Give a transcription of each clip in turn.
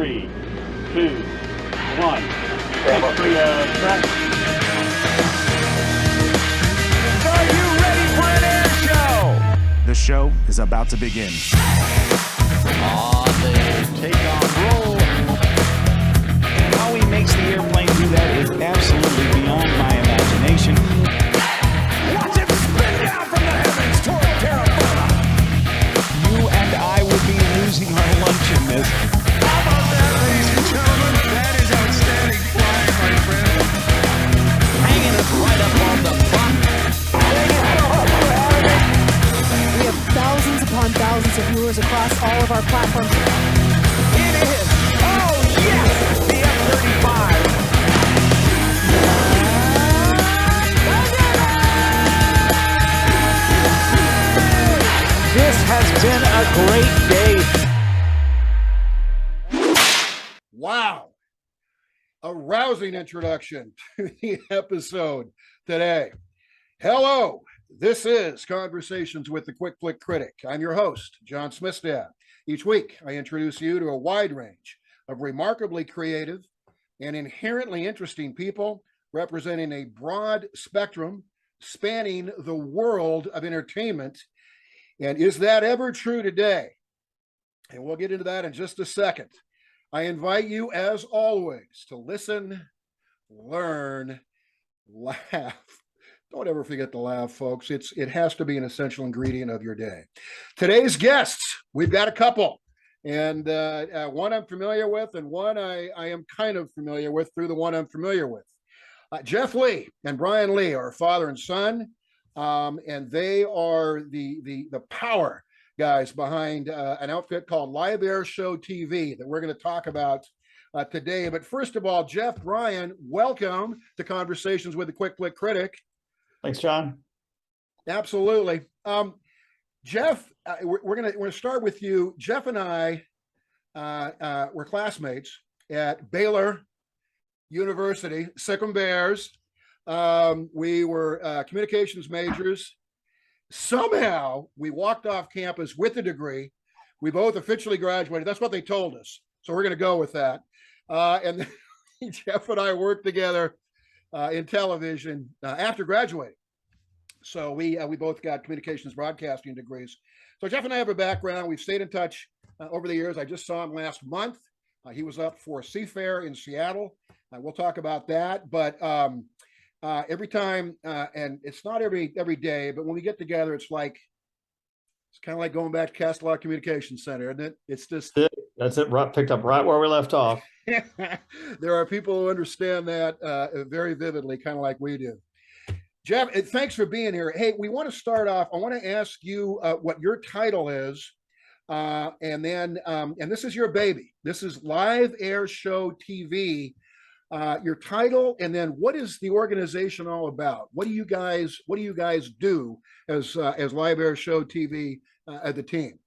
3, 2, 1. Track. Are you ready for an air show? The show is about to begin. On the take-off roll. And how he makes the airplane do that is absolutely beyond my imagination. Watch it spin down from the heavens toward terra firma. You and I would be losing our lunch in this. How about that, ladies and gentlemen? That is outstanding flying, my friend. Hanging us right up on the front. We have thousands upon thousands of viewers across all of our platforms. It is. Oh, yes! The F-35. This has been a great day. Wow. A rousing introduction to the episode today. Hello, this is Conversations with the Quick Flick Critic. I'm your host, John Smistad. Each week, I introduce you to a wide range of remarkably creative and inherently interesting people representing a broad spectrum spanning the world of entertainment. And is that ever true today? And we'll get into that in just a second. I invite you, as always, to listen, learn, laugh. Don't ever forget to laugh, folks. It has to be an essential ingredient of your day. Today's guests, we've got a couple. And one I'm familiar with, and one I am kind of familiar with through the one I'm familiar with. Jeff Lee and Brian Lee are father and son. And they are the power guys behind an outfit called LiveAirShowTV that we're going to talk about today. But first of all, Jeff, Brian, welcome to Conversations with the Quick Flick Critic. Thanks, John. Absolutely. Jeff, we're gonna start with you. Jeff and I were classmates at Baylor University, Sikkim Bears. We were communications majors. Somehow we walked off campus with a degree. We both officially graduated. That's what they told us. So we're going to go with that. And Jeff and I worked together in television after graduating. So we both got communications broadcasting degrees. So Jeff and I have a background. We've stayed in touch over the years. I just saw him last month. He was up for Seafair in Seattle. We'll talk about that. But every time, and it's not every day, but when we get together, it's kind of like going back to Castle Communications Center, isn't it? It's just That's it. Right, picked up right where we left off. There are people who understand that very vividly, kind of like we do. Jeff, thanks for being here. Hey, we want to start off. I want to ask you what your title is, and then and this is your baby. This is Live Air Show TV. Your title, and then what is the organization all about? What do you guys do as Live Air Show TV at the team?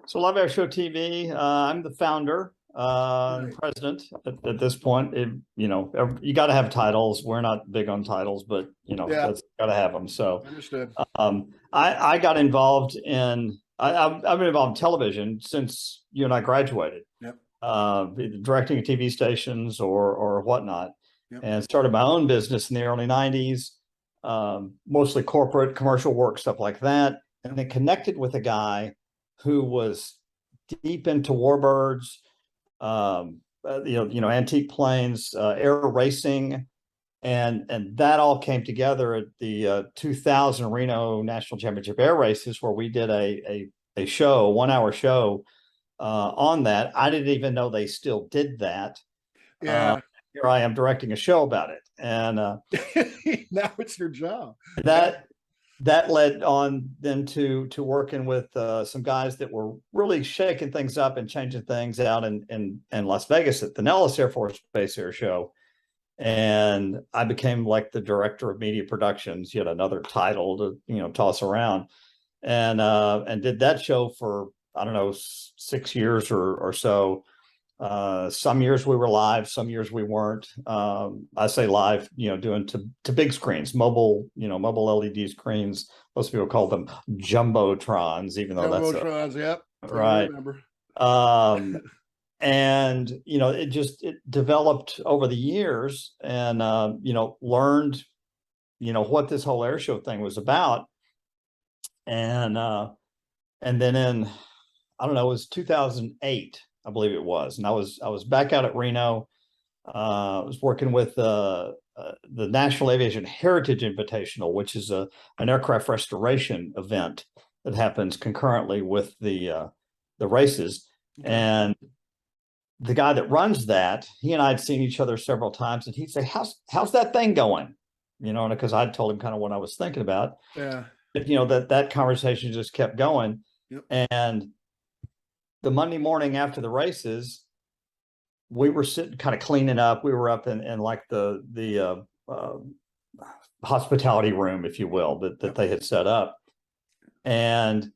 So Live Air Show TV, I'm the founder, president at this point. You got to have titles. We're not big on titles, but that's got to have them. So understood. I got involved in. I've been involved in television since you and I graduated. Yep. Directing TV stations or whatnot. Yep. And started my own business in the early 90s, mostly corporate, commercial work, stuff like that. And then connected with a guy who was deep into warbirds, antique planes, air racing. And that all came together at the 2000 Reno National Championship Air Races, where we did a show, a 1-hour show on that. I didn't even know they still did that. Yeah. Here I am directing a show about it. And now it's your job. That led on then to working with some guys that were really shaking things up and changing things out in Las Vegas at the Nellis Air Force Base Air Show. And I became like the director of media productions, yet another title to toss around, and did that show for, I don't know, 6 years or so. Some years we were live, some years we weren't. I say live, doing to big screens, mobile LED screens. Most people call them jumbotrons, even though jumbotrons, that's yep. Right. I remember. and it developed over the years, and learned what this whole air show thing was about. And then in, I don't know, it was 2008, I believe it was, and I was back out at Reno. I was working with the National Aviation Heritage Invitational, which is an aircraft restoration event that happens concurrently with the races. And the guy that runs that, he and I had seen each other several times, and he'd say, how's that thing going? And because I'd told him kind of what I was thinking about. Yeah. But, that conversation just kept going. Yep. And the Monday morning after the races, we were sitting kind of cleaning up. We were up in like the hospitality room, if you will, that they had set up. And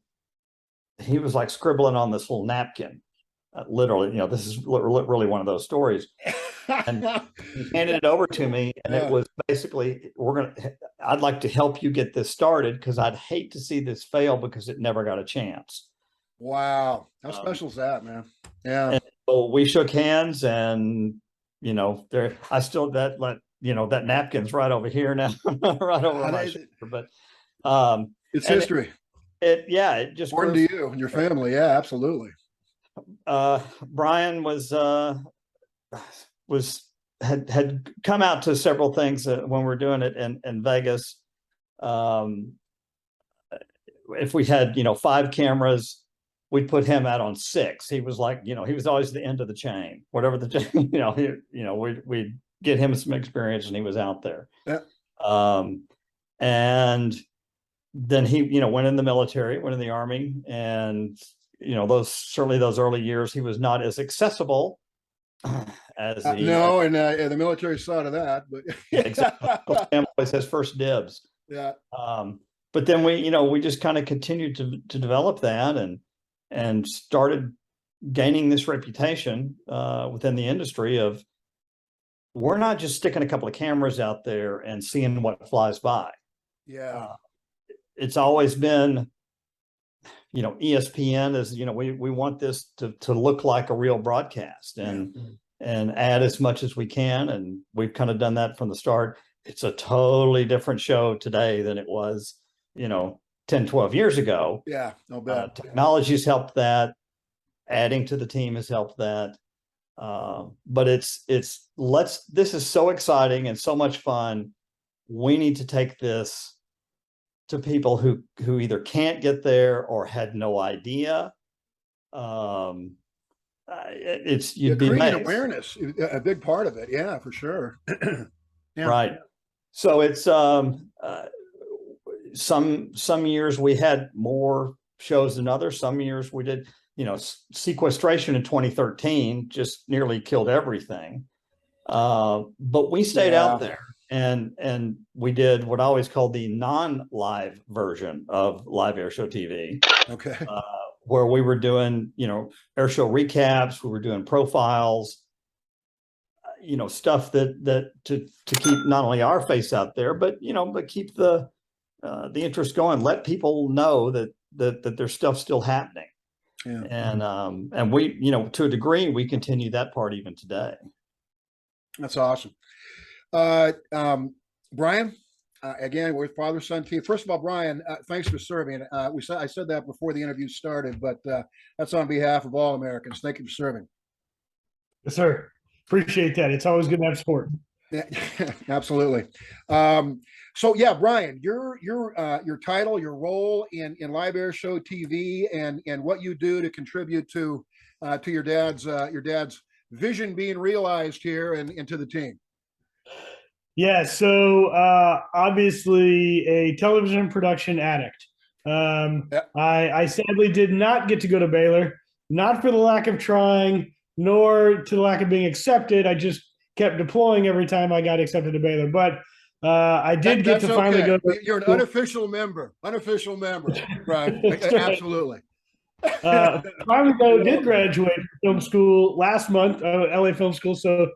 he was like scribbling on this little napkin. Literally, this is really one of those stories. And he handed it over to me, and it was basically, I'd like to help you get this started, because I'd hate to see this fail because it never got a chance. Wow. How special is that, man? Yeah. And so we shook hands, and I still that napkin's right over here now, right over my shoulder. But it's history. It just important to you and your family. Yeah, absolutely. Brian had come out to several things when we were doing it in Vegas. If we had 5 cameras, we'd put him out on 6. He was like, he was always the end of the chain, whatever the chain, we'd get him some experience, and he was out there. Yeah. And then he went in the military, went in the Army, and those early years, he was not as accessible as the the military side of that, but exactly. Always has first dibs. Yeah. But then we just kind of continued to develop that, and started gaining this reputation within the industry of, we're not just sticking a couple of cameras out there and seeing what flies by. Yeah. It's always been, ESPN is, we want this to look like a real broadcast, and add as much as we can. And we've kind of done that from the start. It's a totally different show today than it was, 10, 12 years ago. Yeah, no bet. Technology's helped that. Adding to the team has helped that. But this is so exciting and so much fun. We need to take this to people who either can't get there or had no idea. You'd be amazed. Awareness, a big part of it. Yeah, for sure. Yeah. Right. So it's some years we had more shows than others. Some years we did, sequestration in 2013 just nearly killed everything. But we stayed out there. And we did what I always called the non-live version of LiveAirShowTV. Okay. Where we were doing, air show recaps, we were doing profiles, stuff that to keep not only our face out there, but keep the interest going. Let people know that there's stuff still happening. Yeah. And we, to a degree, we continue that part even today. That's awesome. Brian, again, we're father-son team. First of all, Brian, thanks for serving. I said that before the interview started, but that's on behalf of all Americans. Thank you for serving. Yes, sir. Appreciate that. It's always good to have support. Yeah, absolutely. So yeah, Brian, your title, your role in LiveAirShowTV, and what you do to contribute to your dad's vision being realized here and to the team. Yeah, so obviously a television production addict. I sadly did not get to go to Baylor, not for the lack of trying, nor to the lack of being accepted. I just kept deploying every time I got accepted to Baylor. But I did get to finally go. You're an unofficial member, right? Absolutely. Finally did graduate from film school last month, LA Film School. So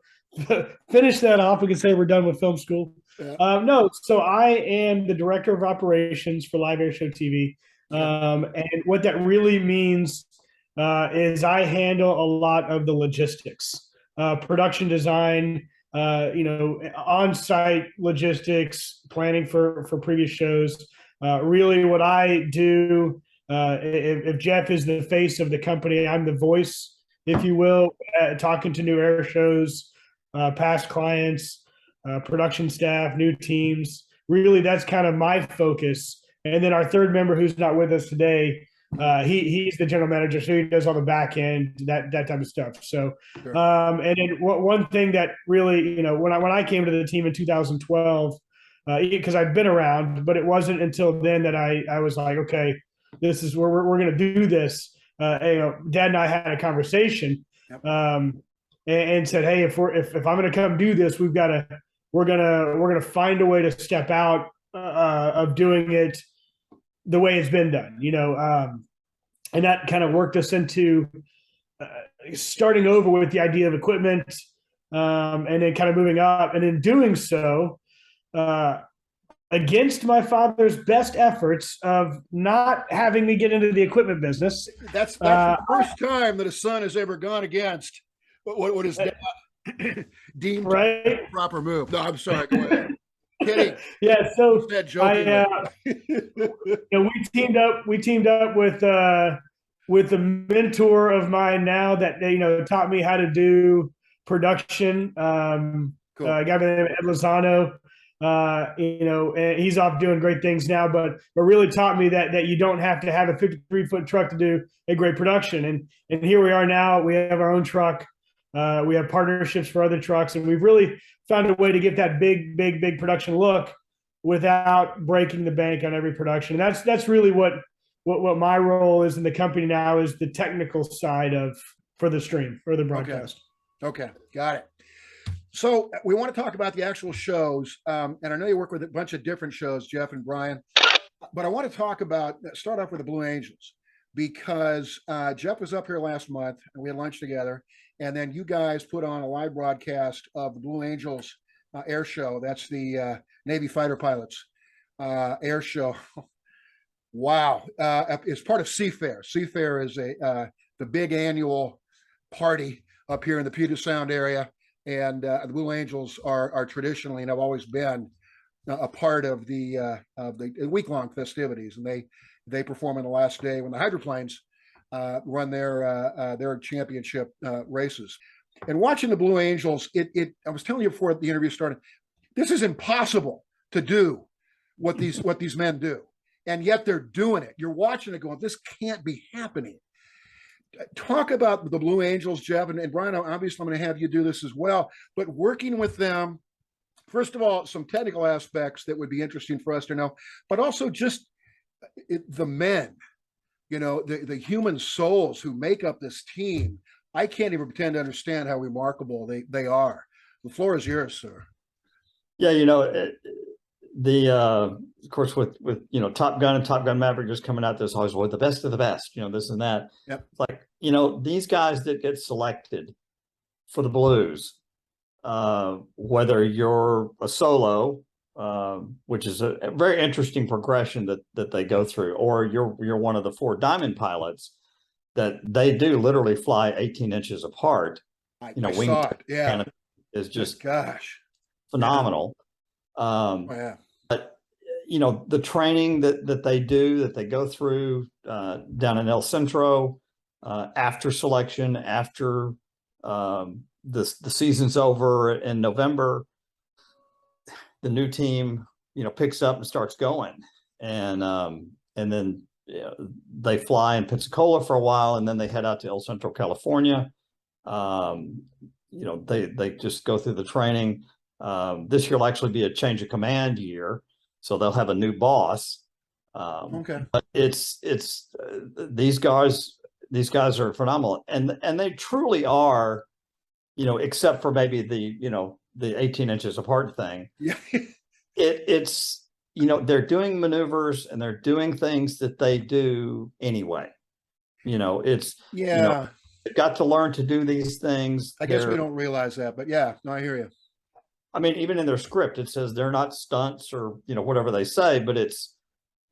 finish that off. We can say we're done with film school. Yeah. No, so I am the director of operations for LiveAirShowTV. And what that really means is I handle a lot of the logistics, production design, on-site logistics, planning for previous shows. Really what I do, if Jeff is the face of the company, I'm the voice, if you will, talking to new air shows, past clients, production staff, new teams. Really, that's kind of my focus. And then our third member, who's not with us today, he's the general manager, so he does all the back end, that type of stuff. So, Sure. And then one thing that really, when I came to the team in 2012, because I've been around, but it wasn't until then that I was like, okay, this is where we're going to do this. Dad and I had a conversation, Yep. And said, hey, if I'm going to come do this, we're gonna find a way to step out of doing it the way it's been done, and that kind of worked us into starting over with the idea of equipment, and then kind of moving up, and in doing so, against my father's best efforts of not having me get into the equipment business. That's the first time that a son has ever gone against what is deemed right proper move. No, I'm sorry. Go ahead. Kidding. Yeah. So Said jokingly. we teamed up with a mentor of mine now that taught me how to do production. Cool. A guy by the name of Ed Lozano. And he's off doing great things now, but really taught me that you don't have to have a 53-foot truck to do a great production. And here we are now. We have our own truck. We have partnerships for other trucks, and we've really found a way to get that big production look without breaking the bank on every production. And that's really what my role is in the company now, is the technical side for the stream, for the broadcast. Okay. Got it. So we want to talk about the actual shows. And I know you work with a bunch of different shows, Jeff and Brian, but I want to start off with the Blue Angels, because Jeff was up here last month and we had lunch together. And then you guys put on a live broadcast of the Blue Angels air show. That's the Navy fighter pilots air show. Wow. It's part of Seafair. Seafair is the big annual party up here in the Puget Sound area. And the Blue Angels are traditionally, and have always been, a part of the week-long festivities. And they perform on the last day when the hydroplanes run their championship races. And watching the Blue Angels, I was telling you before the interview started, this is impossible to do what these men do, and yet they're doing it. You're watching it going, this can't be happening. Talk about the Blue Angels, Jeff, and Brian. Obviously, I'm going to have you do this as well. But working with them, first of all, some technical aspects that would be interesting for us to know, but also just the men, the human souls who make up this team. I can't even pretend to understand how remarkable they are. The floor is yours, sir. Yeah, of course, with Top Gun and Top Gun Maverick just coming out, there's always the best of the best, this and that. Yep. Like, these guys that get selected for the Blues, whether you're a solo, which is a very interesting progression that they go through, or you're one of the 4 diamond pilots, that they do literally fly 18 inches apart. I saw it. Yeah, is just Yeah. phenomenal. Yeah. But the training that they go through down in El Centro, after selection, after the season's over in November, the new team picks up and starts going, and then they fly in Pensacola for a while, and then they head out to El Centro, California. They just go through the training. This year will actually be a change of command year, so they'll have a new boss. Okay. But it's these guys are phenomenal, and they truly are, except for maybe the 18 inches apart thing. Yeah. It's they're doing maneuvers and they're doing things that they do anyway. It's they've got to learn to do these things. I guess we don't realize that, but yeah, no, I hear you. I mean, even in their script, it says they're not stunts or, whatever they say, but it's,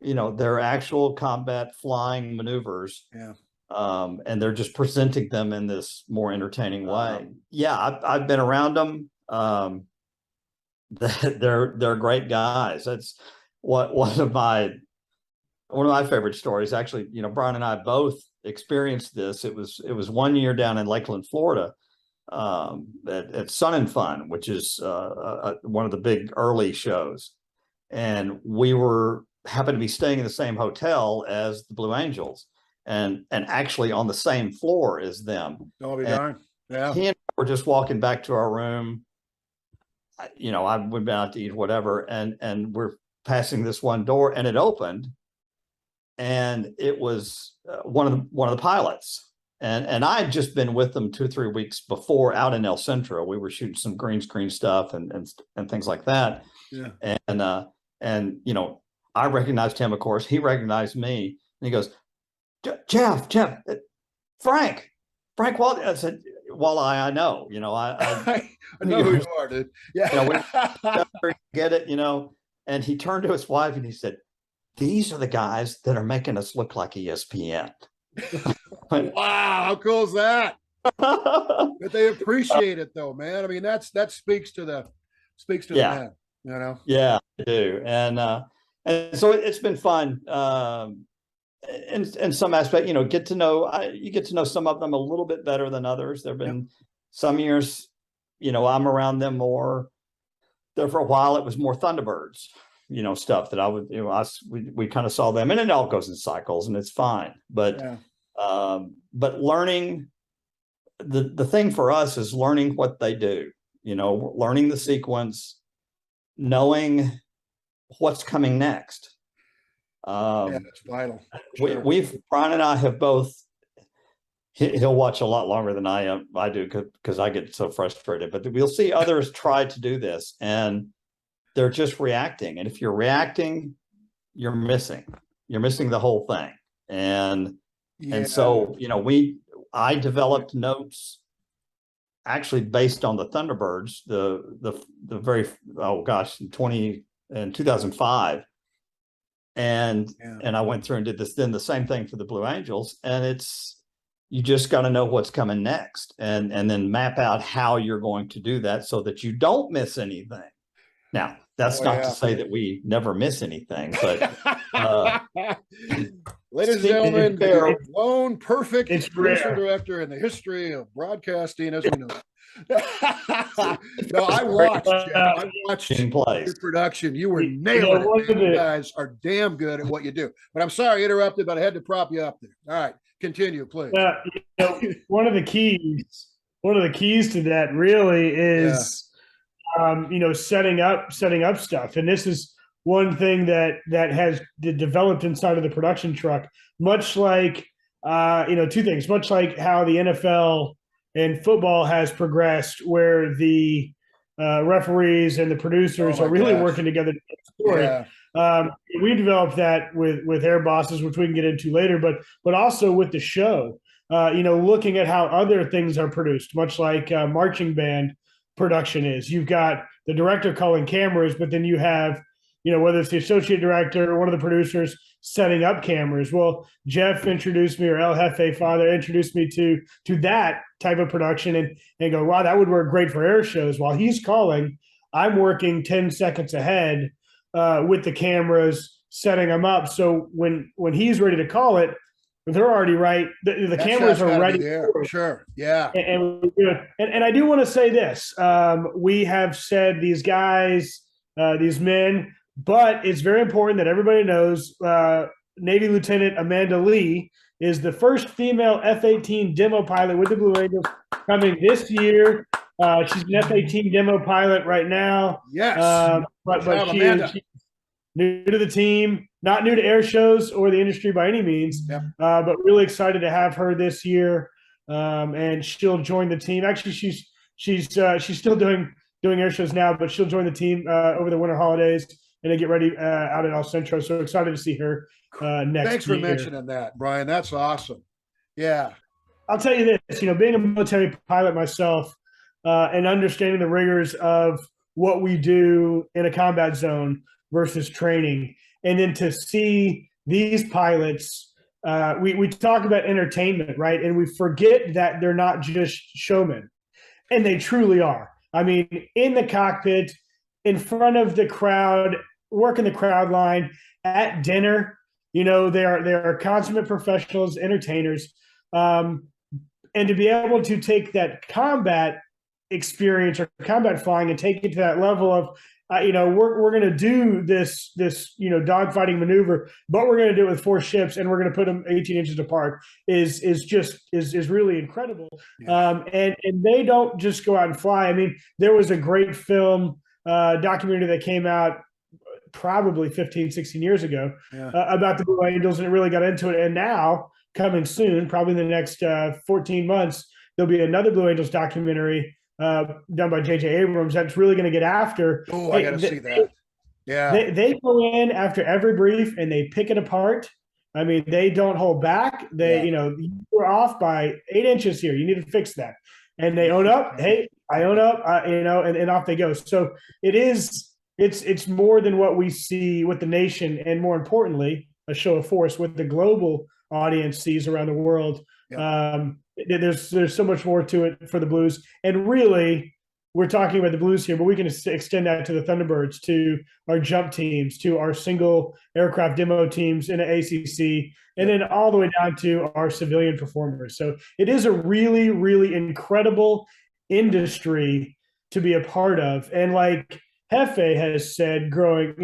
they're actual combat flying maneuvers. Yeah. and they're just presenting them in this more entertaining way. Yeah, I've been around them. They're great guys. That's one of my favorite stories. Actually, Brian and I both experienced this. It was one year down in Lakeland, Florida, at Sun and Fun, which is one of the big early shows, and we happened to be staying in the same hotel as the Blue Angels, and actually on the same floor as them. Don't be darn. Yeah. He and I were just walking back to our room. I went out to eat, whatever, and we're passing this one door, and it opened, and it was one of the pilots. And I'd just been with them 2 or 3 weeks before out in El Centro. We were shooting some green screen stuff and things like that. Yeah. And I recognized him, of course. He recognized me, and he goes, Jeff, Frank Walleye. I said, Walleye, I know. I know who you are, dude. Yeah. We get it, And he turned to his wife and he said, "These are the guys that are making us look like ESPN." Wow, how cool is that? But they appreciate it though, man. I mean, that speaks to the man, Yeah, I do. And so it's been fun. In some aspect, you get to know some of them a little bit better than others. There've been some years, I'm around them more. There for a while, it was more Thunderbirds, stuff that I would, we kind of saw them, and it all goes in cycles, and it's fine. But learning, the thing for us is learning what they do, learning the sequence, knowing what's coming next. It's vital. Sure. Brian and I have both, he'll watch a lot longer than I do because I get so frustrated, but we'll see others try to do this and they're just reacting. And if you're reacting, you're missing the whole thing. And so, I developed notes actually based on the Thunderbirds, the very, in 2005. And I went through and did this, then the same thing for the Blue Angels. And you just got to know what's coming next and then map out how you're going to do that so that you don't miss anything. Now, that's not to say that we never miss anything, but ladies and gentlemen, the lone perfect producer director in the history of broadcasting, as we know. No, I watched your production. You were nailing it. You guys are damn good at what you do. But I'm sorry I interrupted, but I had to prop you up there. All right, continue, please. One of the keys to that really is setting up stuff. And this is one thing that has developed inside of the production truck, much like two things, much like how the NFL and football has progressed, where the referees and the producers are really working together to tell a story. We developed that with Air Bosses, which we can get into later, but also with the show, looking at how other things are produced, much like marching band production is. You've got the director calling cameras, but then you have, whether it's the associate director or one of the producers setting up cameras. Well, Jeff introduced me, or El Jefe Father introduced me to that type of production and go, wow, that would work great for air shows. While he's calling, I'm working 10 seconds ahead with the cameras, setting them up. So when he's ready to call it, they're already right. The cameras are ready. Sure. Yeah. And I do want to say this. We have said these guys, these men, but it's very important that everybody knows Navy Lieutenant Amanda Lee is the first female F-18 demo pilot with the Blue Angels coming this year. She's an F-18 demo pilot right now. Yes. But she's new to the team, not new to air shows or the industry by any means, but really excited to have her this year. And she'll join the team. Actually, she's still doing air shows now, but she'll join the team over the winter holidays and then get ready out at El Centro. So excited to see her next. Thanks for mentioning that, Brian. That's awesome. Yeah. I'll tell you this, being a military pilot myself and understanding the rigors of what we do in a combat zone versus training, and then to see these pilots we talk about entertainment, right? And we forget that they're not just showmen, and they truly are. I mean, in the cockpit, in front of the crowd, working the crowd line, at dinner, they are consummate professionals, entertainers. And to be able to take that combat experience or combat flying and take it to that level of, we're going to do this dogfighting maneuver, but we're going to do it with 4 ships, and we're going to put them 18 inches apart is really incredible. Yeah. And they don't just go out and fly. I mean, there was a great film documentary that came out probably 15, 16 years ago about the Blue Angels, and it really got into it. And now, coming soon, probably in the next 14 months, there'll be another Blue Angels documentary done by J.J. Abrams that's really going to get after. Oh, I got to see that. Yeah. They go in after every brief and they pick it apart. I mean, they don't hold back. You're off by 8 inches here. You need to fix that. And they own up. Hey, I own up, and off they go. So it's more than what we see with the nation, and more importantly, a show of force with the global audience sees around the world. Yep. There's so much more to it for the Blues, and really, we're talking about the Blues here, but we can extend that to the Thunderbirds, to our jump teams, to our single aircraft demo teams in the ACC, and then all the way down to our civilian performers. So it is a really, really incredible industry to be a part of, and like Hefe has said, growing,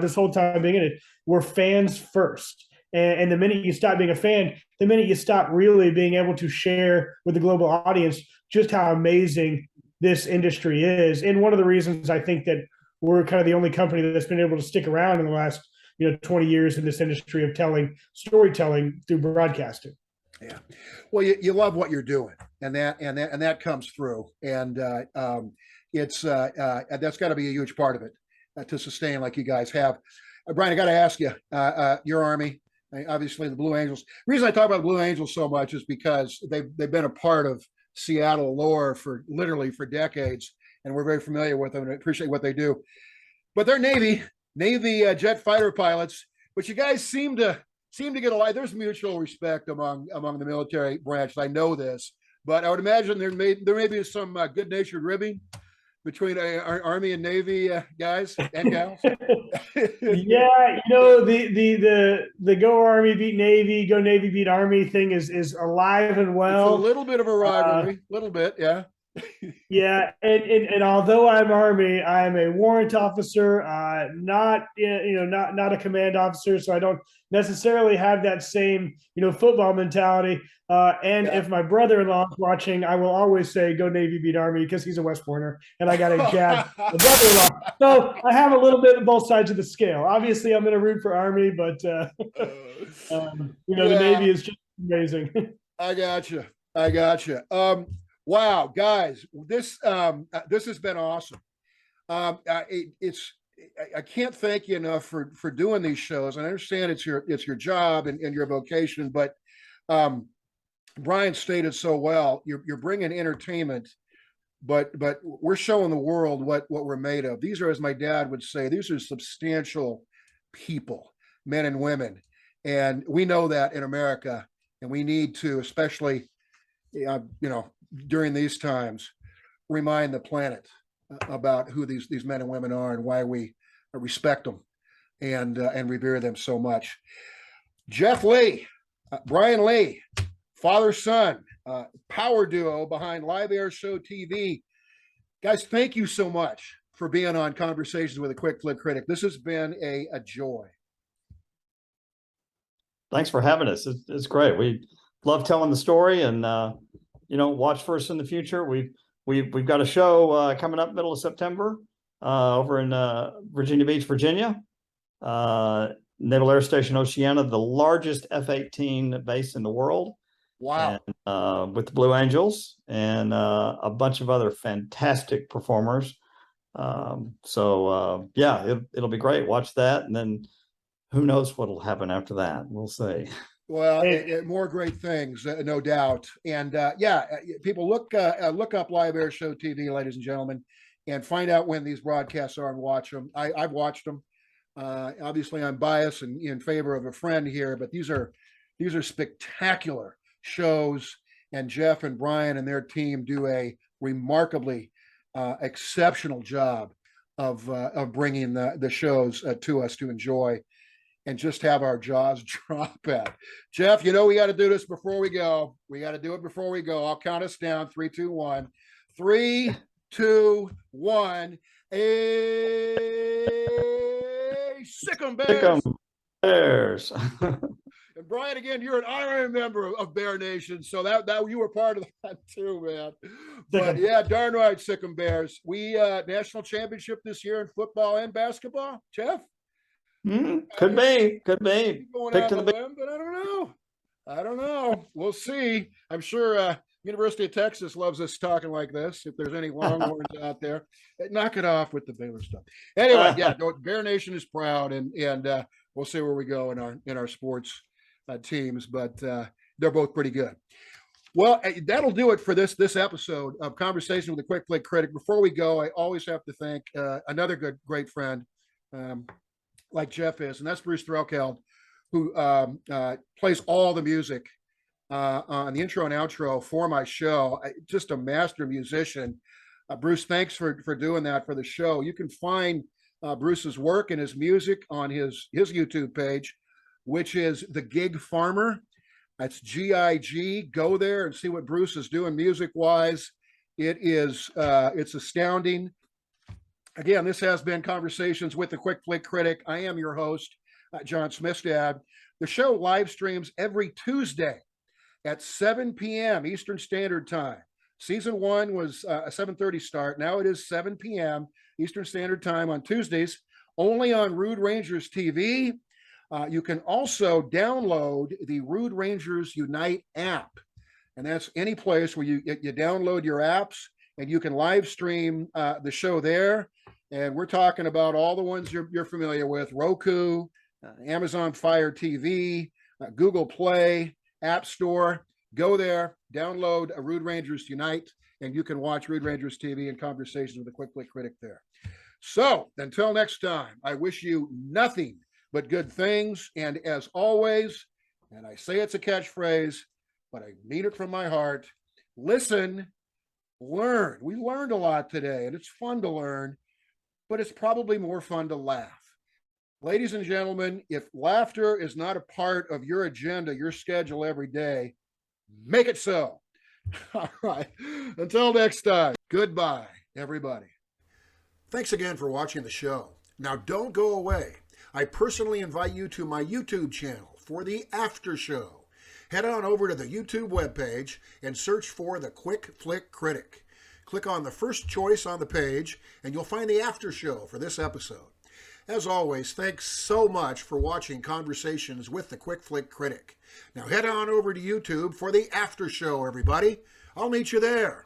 this whole time being in it, we're fans first. And the minute you stop being a fan, the minute you stop really being able to share with the global audience just how amazing this industry is. And one of the reasons I think that we're kind of the only company that's been able to stick around in the last 20 years in this industry of storytelling through broadcasting. Yeah. Well, you love what you're doing, and that comes through. And it's that's got to be a huge part of it to sustain like you guys have. Brian, I got to ask you, your Army, obviously the Blue Angels. The reason I talk about the Blue Angels so much is because they've been a part of Seattle lore for decades, and we're very familiar with them and appreciate what they do. But they're Navy jet fighter pilots, but you guys seem to get a lot. There's mutual respect among the military branch. I know this, but I would imagine there may be some good-natured ribbing between our Army and Navy guys and gals. Yeah, the go Army beat Navy, go Navy beat Army thing is alive and well. It's a little bit of a rivalry, little bit, yeah. Yeah, and although I'm Army, I'm a warrant officer, not a command officer, so I don't necessarily have that same football mentality. If my brother-in-law is watching, I will always say go Navy beat Army, because he's a West Pointer and I got to jab the brother-in-law. So I have a little bit of both sides of the scale. Obviously, I'm going to root for Army, but the Navy is just amazing. I gotcha. Wow, guys, this has been awesome. I can't thank you enough for doing these shows. And I understand it's your job and your vocation, but Brian stated so well. You're bringing entertainment, but we're showing the world what we're made of. These are, as my dad would say, these are substantial people, men and women, and we know that in America, and we need to, especially during these times, remind the planet about who these men and women are and why we respect them and revere them so much. Jeff Lee, Brian Lee, father-son, power duo behind LiveAirShowTV. Guys, thank you so much for being on Conversations with a Quick Flick Critic. This has been a joy. Thanks for having us. It's great. We love telling the story, and watch for us in the future. We've got a show coming up middle of September over in Virginia Beach, Virginia. Naval Air Station Oceana, the largest F-18 base in the world. Wow. And, with the Blue Angels and a bunch of other fantastic performers. It'll be great. Watch that, and then who knows what'll happen after that. We'll see. Well, more great things, no doubt. And people look up Live Air Show TV, ladies and gentlemen, and find out when these broadcasts are and watch them. I've watched them. Obviously, I'm biased and in favor of a friend here, but these are These are spectacular shows, and Jeff and Brian and their team do a remarkably exceptional job of bringing the shows to us to enjoy and just have our jaws drop at. Jeff, you know we got to do this before we go. We got to do it before we go. I'll count us down. 3, 2, 1. 3, 2, 1. Sick 'em Bears. Sick 'em Bears. And Brian, again, you're an honorary member of Bear Nation, so that you were part of that too, man. But yeah, darn right, sick 'em Bears. We national championship this year in football and basketball, Jeff. Could be. Going Picked out to on the a limb, but I don't know. We'll see. I'm sure University of Texas loves us talking like this. If there's any Longhorns out there, knock it off with the Baylor stuff. Anyway, yeah, Bear Nation is proud, and we'll see where we go in our sports teams, but they're both pretty good. Well, that'll do it for this episode of Conversation with a Quick Flick Critic. Before we go, I always have to thank another great friend, like Jeff is, and that's Bruce Threlkeld, who plays all the music on the intro and outro for my show. Just a master musician. Bruce, thanks for doing that for the show. You can find Bruce's work and his music on his YouTube page, which is The Gig Farmer. That's GIG. Go there and see what Bruce is doing music-wise. It's astounding. Again, this has been Conversations with the Quick Flick Critic. I am your host, John Smistad. The show live streams every Tuesday at 7 p.m. Eastern Standard Time. Season 1 was a 7:30 start. Now it is 7 p.m. Eastern Standard Time on Tuesdays, only on Rude Rangers TV. You can also download the Rude Rangers Unite app, and that's any place where you download your apps, and you can live stream the show there. And we're talking about all the ones you're familiar with: Roku, Amazon Fire TV, Google Play, App Store. Go there, download a Rude Rangers Unite, and you can watch Rude Rangers TV and Conversations with a Quick Flick Critic there. So until next time, I wish you nothing but good things. And as always, and I say it's a catchphrase, but I mean it from my heart, listen, learn. We learned a lot today, and it's fun to learn, but it's probably more fun to laugh. Ladies and gentlemen, if laughter is not a part of your agenda, your schedule every day, make it so. All right. Until next time, goodbye, everybody. Thanks again for watching the show. Now, don't go away. I personally invite you to my YouTube channel for the after show. Head on over to the YouTube webpage and search for The Quick Flick Critic. Click on the first choice on the page, and you'll find the after show for this episode. As always, thanks so much for watching Conversations with the Quick Flick Critic. Now head on over to YouTube for the after show, everybody. I'll meet you there.